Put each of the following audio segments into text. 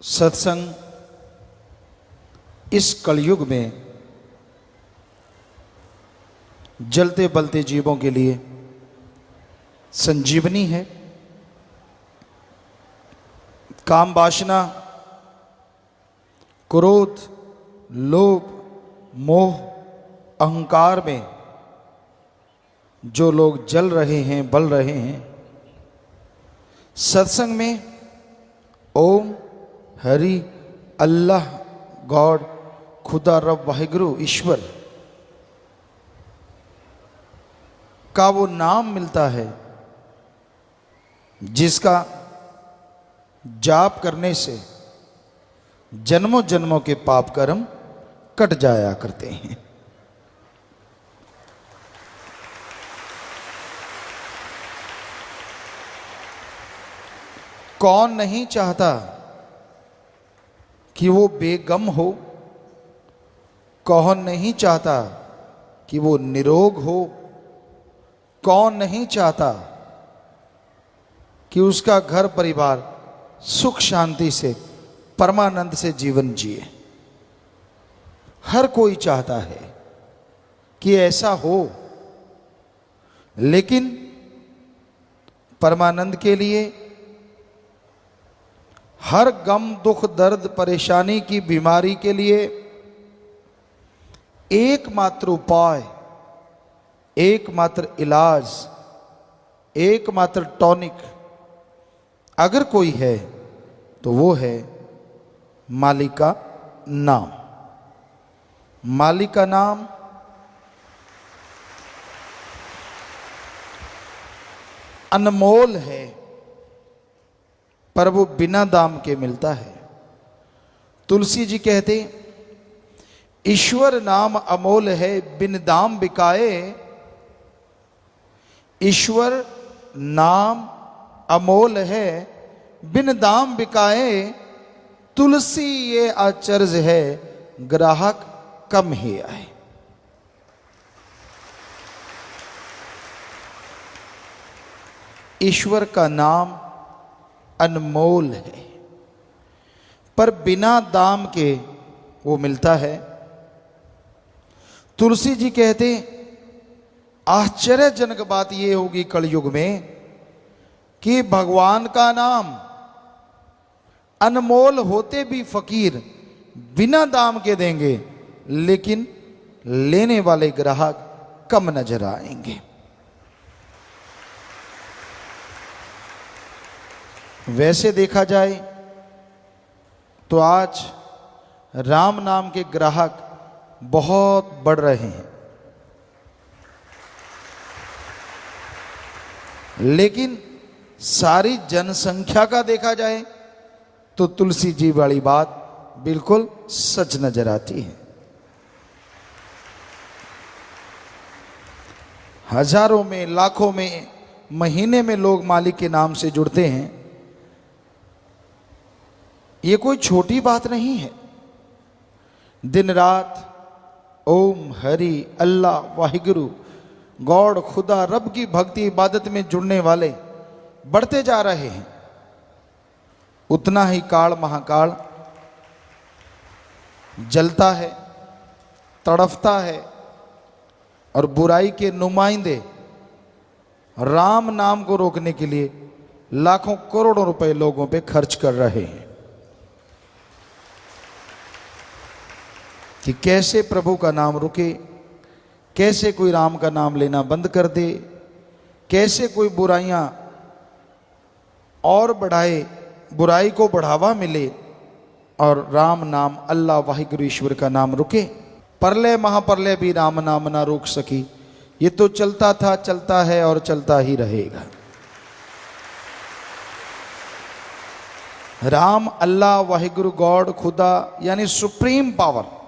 सत्संग इस कलयुग में जलते बलते जीवों के लिए संजीवनी है। काम वासना, क्रोध, लोभ, मोह, अहंकार में जो लोग जल रहे हैं, बल रहे हैं, सत्संग में ओम, हरि, अल्लाह, गॉड, खुदा, रब, वाहिगुरु, ईश्वर का वो नाम मिलता है जिसका जाप करने से जन्मों जन्मों के पाप कर्म कट जाया करते हैं। कौन नहीं चाहता कि वो बेगम हो? कौन नहीं चाहता कि वो निरोग हो? कौन नहीं चाहता कि उसका घर परिवार सुख शांति से, परमानंद से जीवन जिए? हर कोई चाहता है कि ऐसा हो, लेकिन परमानंद के लिए हर गम, दुख, दर्द, परेशानी की बीमारी के लिए एकमात्र उपाय, एकमात्र इलाज, एकमात्र टॉनिक अगर कोई है तो वो है मालिक का नाम। मालिक का नाम अनमोल है, पर वो बिना दाम के मिलता है। तुलसी जी कहते, ईश्वर नाम अमोल है, बिन दाम बिकाए। ईश्वर नाम अमोल है, बिन दाम बिकाए। तुलसी ये आचर्ज है, ग्राहक कम ही आए। ईश्वर का नाम अनमोल है, पर बिना दाम के वो मिलता है। तुलसी जी कहते, आश्चर्यजनक बात ये होगी कलयुग में कि भगवान का नाम अनमोल होते भी फकीर बिना दाम के देंगे, लेकिन लेने वाले ग्राहक कम नजर आएंगे। वैसे देखा जाए तो आज राम नाम के ग्राहक बहुत बढ़ रहे हैं, लेकिन सारी जनसंख्या का देखा जाए तो तुलसी जी वाली बात बिल्कुल सच नजर आती है। हजारों में, लाखों में, महीने में लोग मालिक के नाम से जुड़ते हैं। ये कोई छोटी बात नहीं है। दिन रात ओम, हरि, अल्लाह, वाहिगुरु, गॉड, खुदा, रब की भक्ति इबादत में जुड़ने वाले बढ़ते जा रहे हैं। उतना ही काल महाकाल जलता है, तड़फता है, और बुराई के नुमाइंदे राम नाम को रोकने के लिए लाखों करोड़ों रुपए लोगों पे खर्च कर रहे हैं कि कैसे प्रभु का नाम रुके, कैसे कोई राम का नाम लेना बंद कर दे, कैसे कोई बुराइयां और बढ़ाए, बुराई को बढ़ावा मिले और राम नाम, अल्लाह, वाहिगुरु, ईश्वर का नाम रुके। प्रलय महाप्रलय भी राम नाम ना रोक सकी। ये तो चलता था, चलता है और चलता ही रहेगा। राम, अल्लाह, वाहिगुरु, गॉड, खुदा यानी सुप्रीम पावर,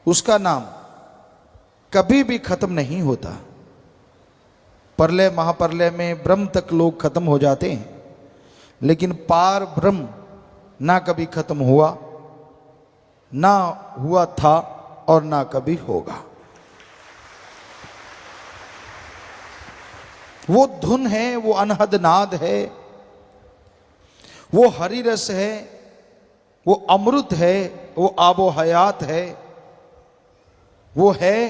उसका नाम कभी भी खत्म नहीं होता। प्रलय महाप्रलय में ब्रह्म तक लोग खत्म हो जाते हैं, लेकिन पार ब्रह्म ना कभी खत्म हुआ, ना हुआ था और ना कभी होगा। वो धुन है, वो अनहद नाद है, वो हरि रस है, वो अमृत है, वो आबो हयात है। वो है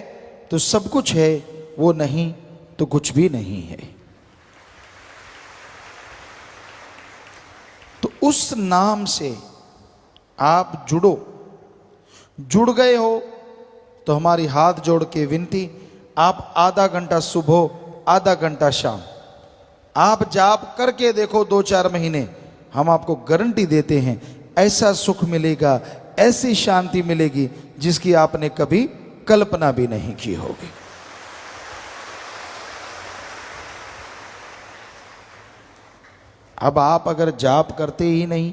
तो सब कुछ है, वो नहीं तो कुछ भी नहीं है। तो उस नाम से आप जुड़ो। जुड़ गए हो तो हमारी हाथ जोड़ के विनती, आप आधा घंटा सुबह आधा घंटा शाम आप जाप करके देखो 2-4 महीने, हम आपको गारंटी देते हैं ऐसा सुख मिलेगा, ऐसी शांति मिलेगी जिसकी आपने कभी कल्पना भी नहीं की होगी। अब आप अगर जाप करते ही नहीं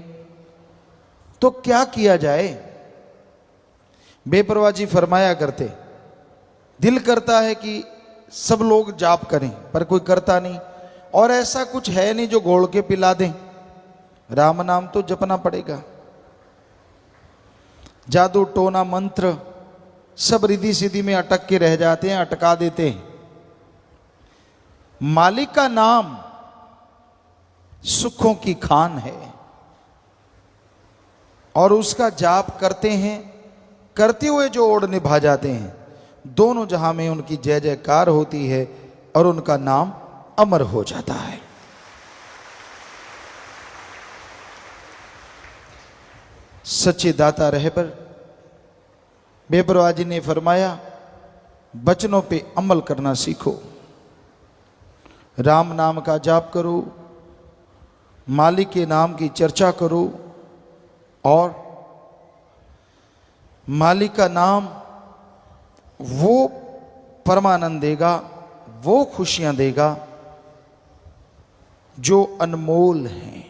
तो क्या किया जाए? बेपरवाह जी फरमाया करते, दिल करता है कि सब लोग जाप करें पर कोई करता नहीं, और ऐसा कुछ है नहीं जो घोल के पिला दें। राम नाम तो जपना पड़ेगा। जादू टोना मंत्र सब रिद्धि सिद्धि में अटक के रह जाते हैं, अटका देते हैं। मालिक का नाम सुखों की खान है, और उसका जाप करते हैं, करते हुए जो ओढ़ निभा जाते हैं, दोनों जहां में उनकी जय जयकार होती है और उनका नाम अमर हो जाता है। सच्चे दाता रहे पर बेपरवाह जी ने फरमाया, बचनों पे अमल करना सीखो। राम नाम का जाप करो, मालिक के नाम की चर्चा करो, और मालिक का नाम वो परमानंद देगा, वो खुशियां देगा जो अनमोल हैं,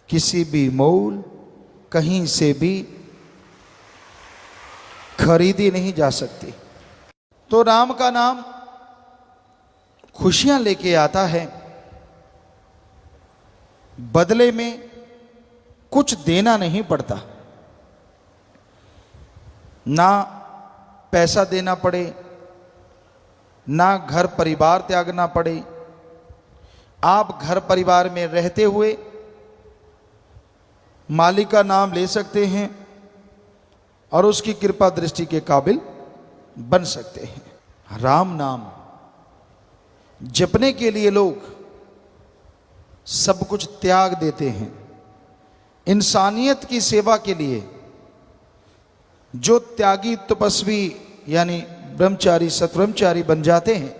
किसी भी मोल कहीं से भी खरीदी नहीं जा सकती। तो राम का नाम खुशियां लेके आता है, बदले में कुछ देना नहीं पड़ता, ना पैसा देना पड़े, ना घर परिवार त्यागना पड़े। आप घर परिवार में रहते हुए मालिक का नाम ले सकते हैं और उसकी कृपा दृष्टि के काबिल बन सकते हैं। राम नाम जपने के लिए लोग सब कुछ त्याग देते हैं। इंसानियत की सेवा के लिए जो त्यागी तपस्वी यानी ब्रह्मचारी सतब्रह्मचारी बन जाते हैं,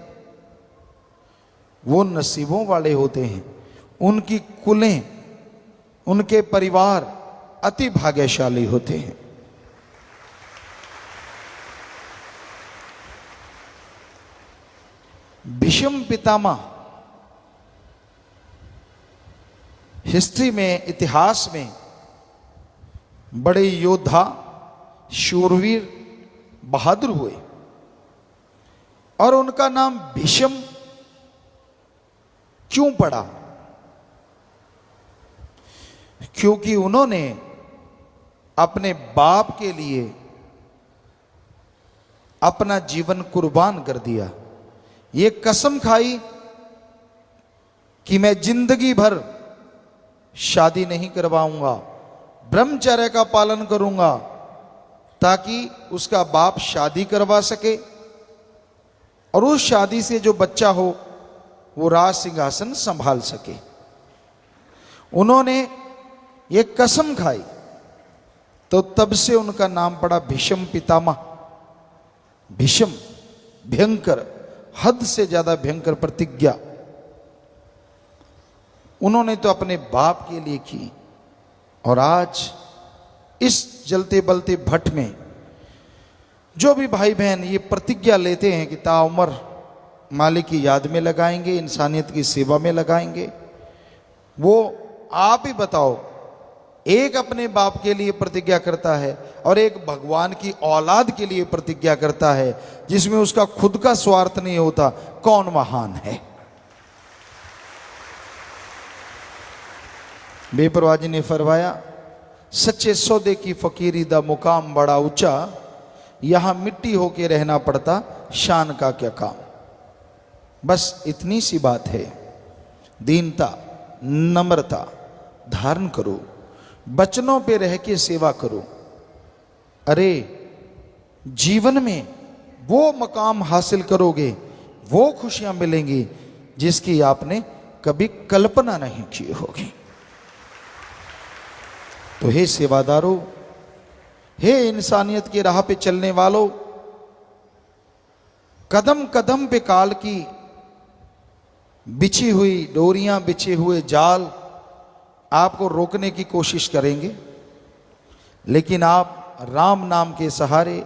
वो नसीबों वाले होते हैं। उनकी कुलें, उनके परिवार अति भाग्यशाली होते हैं। भीष्म पितामह हिस्ट्री में, इतिहास में बड़े योद्धा, शूरवीर, बहादुर हुए, और उनका नाम भीष्म क्यों पड़ा? क्योंकि उन्होंने अपने बाप के लिए अपना जीवन कुर्बान कर दिया। ये कसम खाई कि मैं जिंदगी भर शादी नहीं करवाऊंगा, ब्रह्मचर्य का पालन करूंगा, ताकि उसका बाप शादी करवा सके और उस शादी से जो बच्चा हो वो राज सिंहासन संभाल सके। उन्होंने ये कसम खाई, तो तब से उनका नाम पड़ा भीष्म पितामह। भीष्म भयंकर, हद से ज्यादा भयंकर प्रतिज्ञा उन्होंने तो अपने बाप के लिए की, और आज इस जलते बलते भट्ट में जो भी भाई बहन ये प्रतिज्ञा लेते हैं कि ताउम्र मालिक की याद में लगाएंगे, इंसानियत की सेवा में लगाएंगे, वो आप ही बताओ, एक अपने बाप के लिए प्रतिज्ञा करता है और एक भगवान की औलाद के लिए प्रतिज्ञा करता है, जिसमें उसका खुद का स्वार्थ नहीं होता, कौन महान है? बेपरवाह जी ने फरमाया, सच्चे सौदे की फकीरी दा मुकाम बड़ा ऊंचा, यहां मिट्टी होके रहना पड़ता, शान का क्या काम। बस इतनी सी बात है, दीनता नम्रता धारण करो, बचनों पे रह के सेवा करो। अरे जीवन में वो मकाम हासिल करोगे, वो खुशियां मिलेंगी जिसकी आपने कभी कल्पना नहीं की होगी। तो हे सेवादारों, हे इंसानियत की राह पे चलने वालों, कदम कदम पे काल की बिछी हुई डोरियां, बिछे हुए जाल आपको रोकने की कोशिश करेंगे, लेकिन आप राम नाम के सहारे,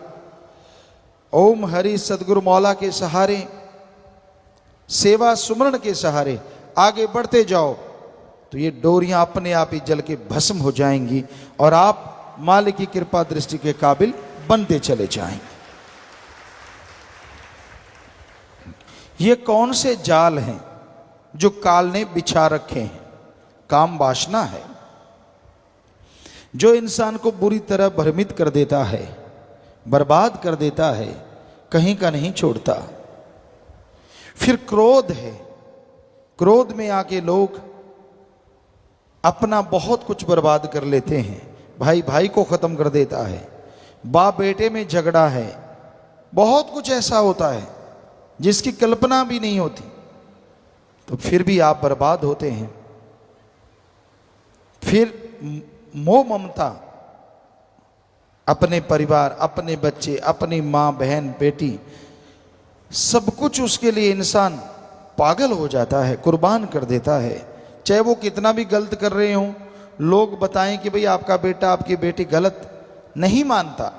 ओम हरि सदगुरु मौला के सहारे, सेवा सुमरण के सहारे आगे बढ़ते जाओ तो ये डोरियां अपने आप ही जल के भस्म हो जाएंगी और आप मालिक की कृपा दृष्टि के काबिल बनते चले जाएंगे। ये कौन से जाल हैं जो काल ने बिछा रखे हैं? काम वासना है जो इंसान को बुरी तरह भ्रमित कर देता है, बर्बाद कर देता है, कहीं का नहीं छोड़ता। फिर क्रोध है, क्रोध में आके लोग अपना बहुत कुछ बर्बाद कर लेते हैं। भाई भाई को खत्म कर देता है, बाप बेटे में झगड़ा है, बहुत कुछ ऐसा होता है जिसकी कल्पना भी नहीं होती, तो फिर भी आप बर्बाद होते हैं। फिर मोह ममता, अपने परिवार, अपने बच्चे, अपनी माँ बहन बेटी, सब कुछ उसके लिए इंसान पागल हो जाता है, कुर्बान कर देता है। चाहे वो कितना भी गलत कर रहे हों, लोग बताएं कि भाई आपका बेटा आपकी बेटी गलत, नहीं मानता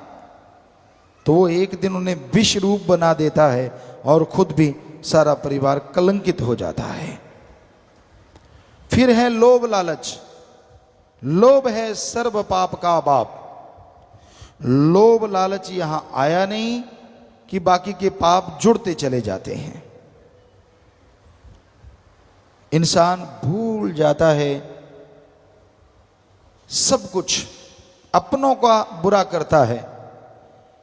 तो वो एक दिन उन्हें विष रूप बना देता है और खुद भी सारा परिवार कलंकित हो जाता है। फिर है लोभ लालच। लोभ है सर्व पाप का बाप। लोभ लालच यहां आया नहीं कि बाकी के पाप जुड़ते चले जाते हैं। इंसान भूल जाता है सब कुछ, अपनों का बुरा करता है।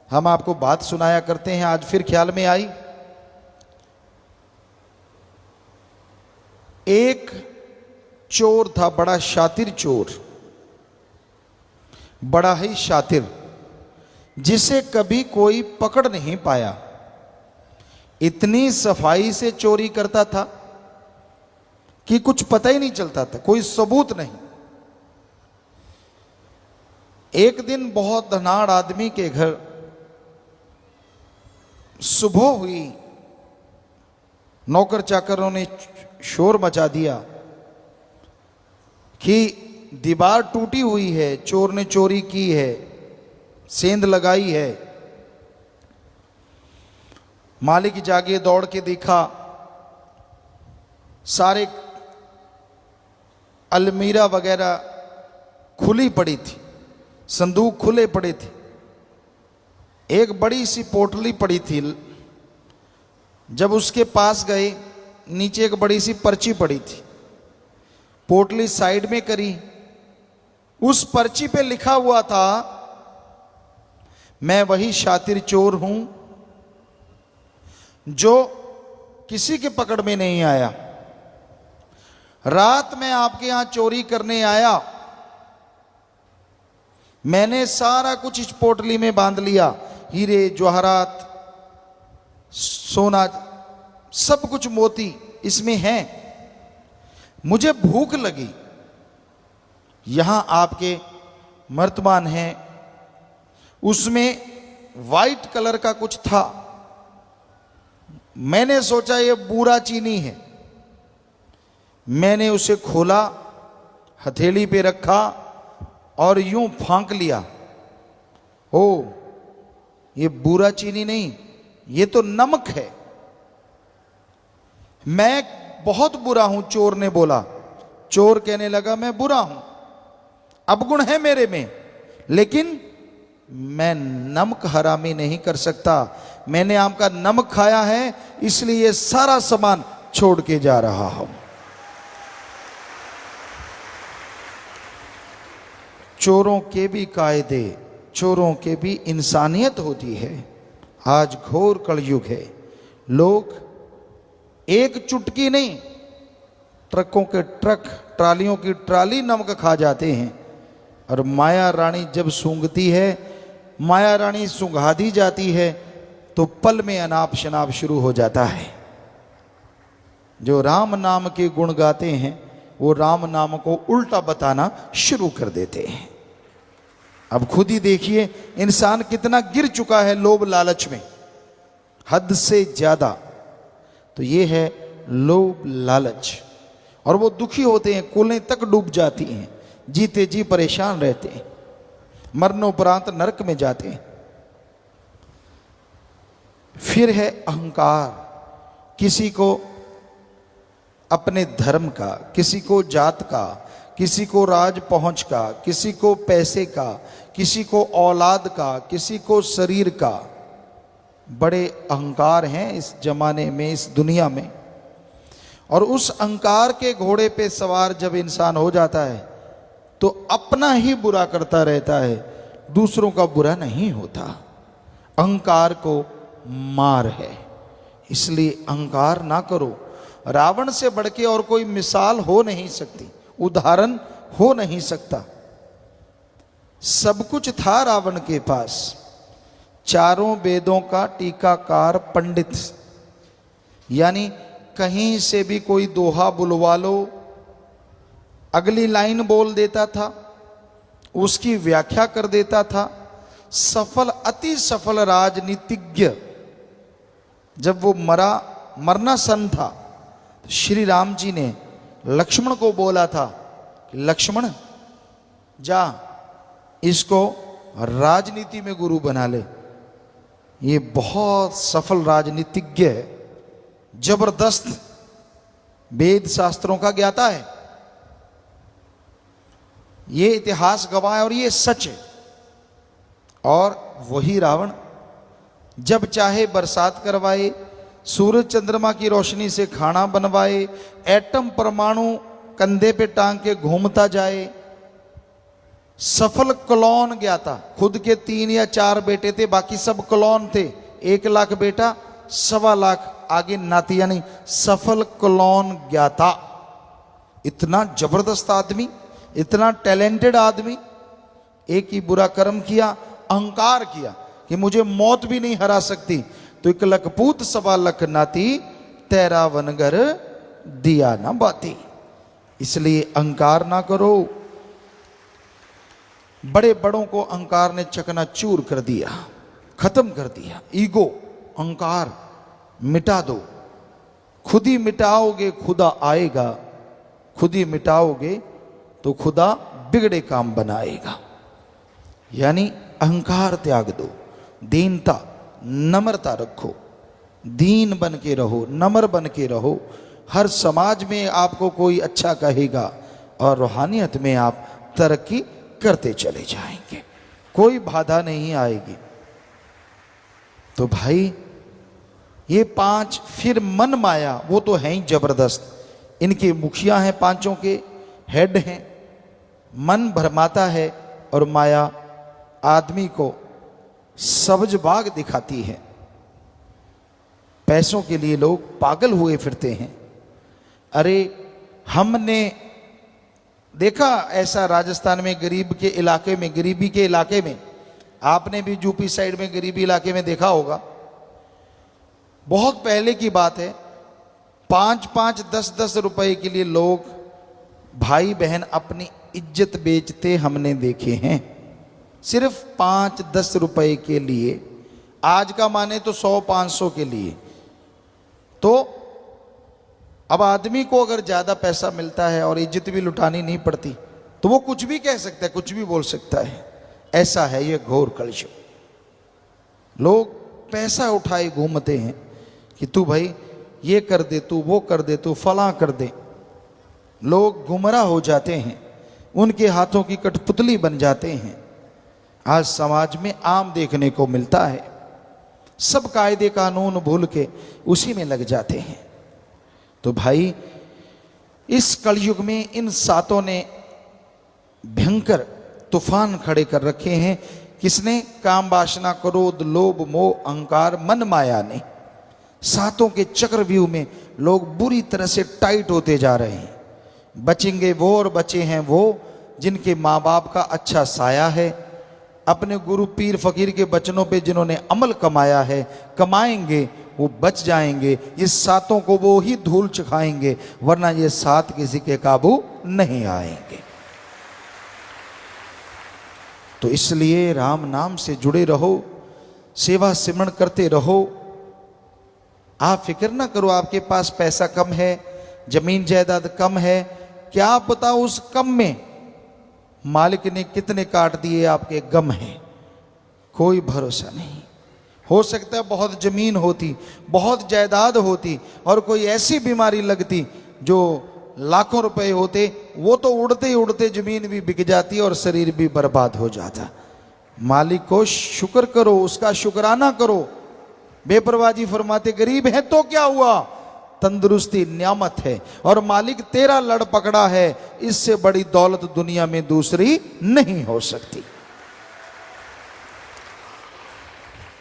हम आपको बात सुनाया करते हैं, आज फिर ख्याल में आई। एक चोर था, बड़ा शातिर चोर, बड़ा ही शातिर, जिसे कभी कोई पकड़ नहीं पाया। इतनी सफाई से चोरी करता था कि कुछ पता ही नहीं चलता था, कोई सबूत नहीं। एक दिन बहुत धनाढ़ आदमी के घर सुबह हुई, नौकर चाकरों ने शोर मचा दिया कि दीवार टूटी हुई है, चोर ने चोरी की है, सेंध लगाई है। मालिक जागे, दौड़ के देखा, सारे अलमीरा वगैरह खुली पड़ी थी, संदूक खुले पड़े थे। एक बड़ी सी पोटली पड़ी थी। जब उसके पास गए, नीचे एक बड़ी सी पर्ची पड़ी थी। पोटली साइड में करी, उस पर्ची पे लिखा हुआ था, मैं वही शातिर चोर हूं जो किसी के पकड़ में नहीं आया। रात में आपके यहां चोरी करने आया, मैंने सारा कुछ इस पोटली में बांध लिया, हीरे जवाहरात, सोना, सब कुछ मोती इसमें है। मुझे भूख लगी, यहां आपके मर्तबान है, उसमें वाइट कलर का कुछ था। मैंने सोचा ये बूरा चीनी है। मैंने उसे खोला, हथेली पे रखा और यूं फांक लिया। ओ, ये बूरा चीनी नहीं, ये तो नमक है। मैं बहुत बुरा हूं, चोर ने बोला। चोर कहने लगा, मैं बुरा हूं, अवगुण है मेरे में, लेकिन मैं नमक हरामी नहीं कर सकता। मैंने आपका नमक खाया है, इसलिए ये सारा सामान छोड़ के जा रहा हूं। चोरों के भी कायदे, चोरों के भी इंसानियत होती है। आज घोर कलयुग है। लोग एक चुटकी नहीं, ट्रकों के ट्रक, ट्रालियों की ट्राली नमक खा जाते हैं। और माया रानी जब सूंघती है, माया रानी सूंघा दी जाती है तो पल में अनाप शनाप शुरू हो जाता है। जो राम नाम के गुण गाते हैं वो राम नाम को उल्टा बताना शुरू कर देते हैं। अब खुद ही देखिए इंसान कितना गिर चुका है लोभ लालच में, हद से ज्यादा। तो ये है लोभ लालच, और वो दुखी होते हैं, कुलें तक डूब जाती हैं, जीते जी परेशान रहते हैं, मरणोपरांत नरक में जाते हैं। फिर है अहंकार, किसी को अपने धर्म का, किसी को जात का, किसी को राज पहुंच का, किसी को पैसे का, किसी को औलाद का, किसी को शरीर का। बड़े अहंकार हैं इस जमाने में, इस दुनिया में। और उस अहंकार के घोड़े पे सवार जब इंसान हो जाता है तो अपना ही बुरा करता रहता है, दूसरों का बुरा नहीं होता। अहंकार को मार है, इसलिए अहंकार ना करो। रावण से बढ़ के और कोई मिसाल हो नहीं सकती, उदाहरण हो नहीं सकता। सब कुछ था रावण के पास, चारों वेदों का टीकाकार पंडित, यानी कहीं से भी कोई दोहा बुलवा लो, अगली लाइन बोल देता था, उसकी व्याख्या कर देता था। सफल, अति सफल राजनीतिज्ञ। जब वो मरना सन था तो श्री राम जी ने लक्ष्मण को बोला था कि लक्ष्मण जा इसको राजनीति में गुरु बना ले। ये बहुत सफल राजनीतिज्ञ है, जबरदस्त वेद शास्त्रों का ज्ञाता है। ये इतिहास गवाह है और ये सच है। और वही रावण जब चाहे बरसात करवाए, सूरज चंद्रमा की रोशनी से खाना बनवाए, एटम परमाणु कंधे पे टांग के घूमता जाए। सफल क्लोन ज्ञाता, खुद के 3 या 4 बेटे थे, बाकी सब क्लोन थे। 1 लाख बेटा, 1.25 लाख आगे नाती, यानी सफल क्लोन ज्ञाता। इतना जबरदस्त आदमी, इतना टैलेंटेड आदमी। एक ही बुरा कर्म किया, अहंकार किया कि मुझे मौत भी नहीं हरा सकती, तो 1 लख पूत 1.25 लाख नाती, तेरा वनगर दिया ना बाती। इसलिए अहंकार ना करो। बड़े बड़ों को अहंकार ने चकनाचूर कर दिया, खत्म कर दिया। ईगो, अहंकार मिटा दो। खुद ही मिटाओगे खुदा आएगा, खुद ही मिटाओगे तो खुदा बिगड़े काम बनाएगा। यानी अहंकार त्याग दो, दीनता, नम्रता रखो, दीन बन के रहो, नम्र बन के रहो। हर समाज में आपको कोई अच्छा कहेगा और रूहानियत में आप तरक्की करते चले जाएंगे, कोई बाधा नहीं आएगी। तो भाई ये 5, फिर मन माया, वो तो है ही जबरदस्त। इनके मुखिया हैं, 5 के हेड हैं। मन भरमाता है और माया आदमी को सब्ज बाग दिखाती है। पैसों के लिए लोग पागल हुए फिरते हैं। अरे हमने देखा ऐसा राजस्थान में, गरीब के इलाके में, गरीबी के इलाके में, आपने भी यूपी साइड में गरीबी इलाके में देखा होगा। बहुत पहले की बात है, 5-5, 10-10 रुपए के लिए लोग, भाई बहन अपनी इज्जत बेचते हमने देखे हैं, सिर्फ 5-10 रुपए के लिए। आज का माने तो 100-500 के लिए। तो अब आदमी को अगर ज्यादा पैसा मिलता है और इज्जत भी लुटानी नहीं पड़ती तो वो कुछ भी कह सकता है, कुछ भी बोल सकता है। ऐसा है ये घोर कलयुग। लोग पैसा उठाए घूमते हैं कि तू भाई ये कर दे, तू वो कर दे, तू फलां कर दे। लोग गुमराह हो जाते हैं, उनके हाथों की कठपुतली बन जाते हैं। आज समाज में आम देखने को मिलता है। सब कायदे कानून भूल के उसी में लग जाते हैं। तो भाई इस कलयुग में इन 7 ने भयंकर तूफान खड़े कर रखे हैं। किसने? काम वासना, क्रोध, लोभ, मोह, अहंकार, मन माया ने। 7 के चक्रव्यूह में लोग बुरी तरह से टाइट होते जा रहे हैं। बचेंगे वो और बचे हैं वो, जिनके माँ बाप का अच्छा साया है, अपने गुरु पीर फकीर के वचनों पे जिन्होंने अमल कमाया है, कमाएंगे वो बच जाएंगे। ये सातों को वो ही धूल चखाएंगे, वरना ये सात किसी के काबू नहीं आएंगे। तो इसलिए राम नाम से जुड़े रहो, सेवा सिमरण करते रहो। आप फिक्र ना करो आपके पास पैसा कम है, जमीन जायदाद कम है, क्या पता उस कम में मालिक ने कितने काट दिए आपके गम है, कोई भरोसा नहीं। हो सकता है बहुत जमीन होती, बहुत जायदाद होती और कोई ऐसी बीमारी लगती जो लाखों रुपए होते, वो तो उड़ते ही उड़ते जमीन भी बिक जाती और शरीर भी बर्बाद हो जाता। मालिक को शुक्र करो, उसका शुक्राना करो। बेपरवाजी फरमाते गरीब है तो क्या हुआ, तंदुरुस्ती नियामत है और मालिक तेरा लड़ पकड़ा है, इससे बड़ी दौलत दुनिया में दूसरी नहीं हो सकती।